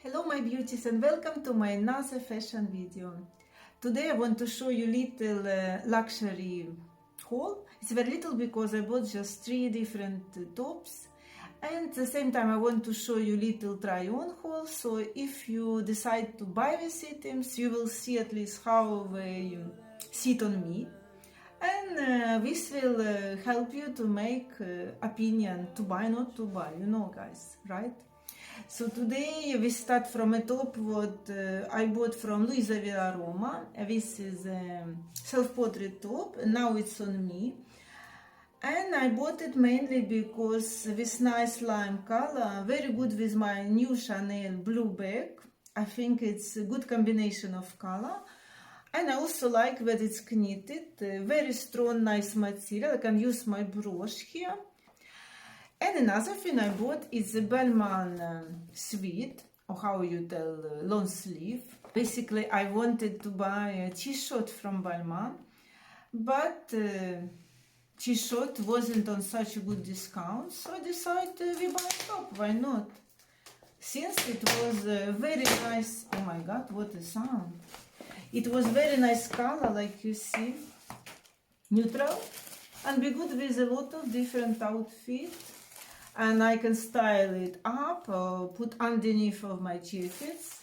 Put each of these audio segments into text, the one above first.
Hello my beauties and welcome to my another fashion video. Today I want to show you little luxury haul. It's very little because I bought just 3 different tops, and at the same time I want to show you little try on haul, so if you decide to buy these items you will see at least how they sit on me, and this will help you to make opinion to buy, not to buy, you know guys, right? So today we start from a top what I bought from LoisaviaRoma. This is a self-portrait top, and now it's on me. And I bought it mainly because this nice lime color, very good with my new Chanel blue bag. I think it's a good combination of color. And I also like that it's knitted, very strong, nice material. I can use my brush here. And another thing I bought is a Balmain sweat, or how you tell, long sleeve. Basically, I wanted to buy a t-shirt from Balmain, but t-shirt wasn't on such a good discount, so I decided we buy a top, why not? Since it was very nice, oh my god, what a sound. It was very nice color, like you see, neutral, and be good with a lot of different outfits. And I can style it up or put underneath of my jackets,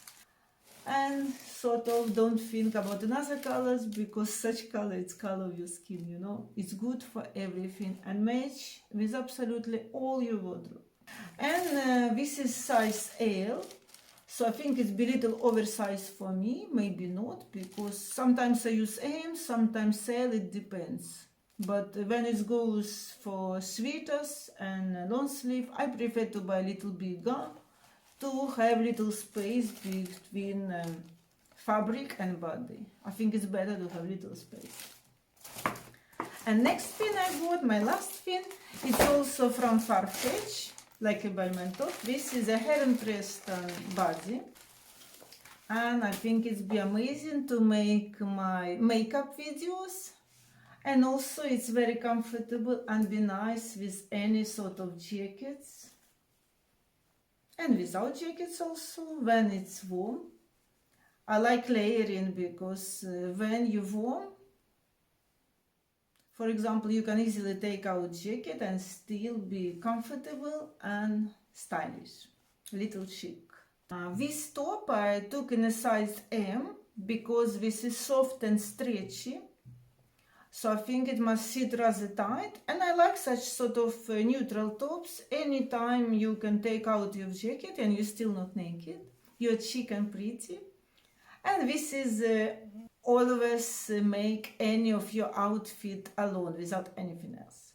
and sort of don't think about another colors, because such color, it's color of your skin, you know. It's good for everything and match with absolutely all your wardrobe. And this is size L, so I think it's a little oversized for me, maybe not, because sometimes I use M, sometimes L, it depends. But when it goes for sweaters and long sleeve, I prefer to buy a little bigger to have little space between fabric and body. I think it's better to have little space. And next thing I bought, my last thing, it's also from Farfetch, like a Balmain top. This is a Heron Preston body. And I think it's be amazing to make my makeup videos. And also it's very comfortable and be nice with any sort of jackets, and without jackets also when it's warm. I like layering because when you're warm, for example, you can easily take out jacket and still be comfortable and stylish, a little chic. This top I took in a size M because this is soft and stretchy. So I think it must sit rather tight, and I like such sort of neutral tops. Anytime you can take out your jacket and you're still not naked, you're chic and pretty. And this is always make any of your outfit alone without anything else.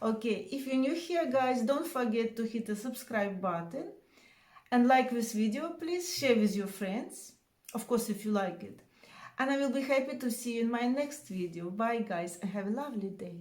Okay, if you're new here guys, don't forget to hit the subscribe button and like this video. Please share with your friends, of course, if you like it. And I will be happy to see you in my next video. Bye guys, and have a lovely day.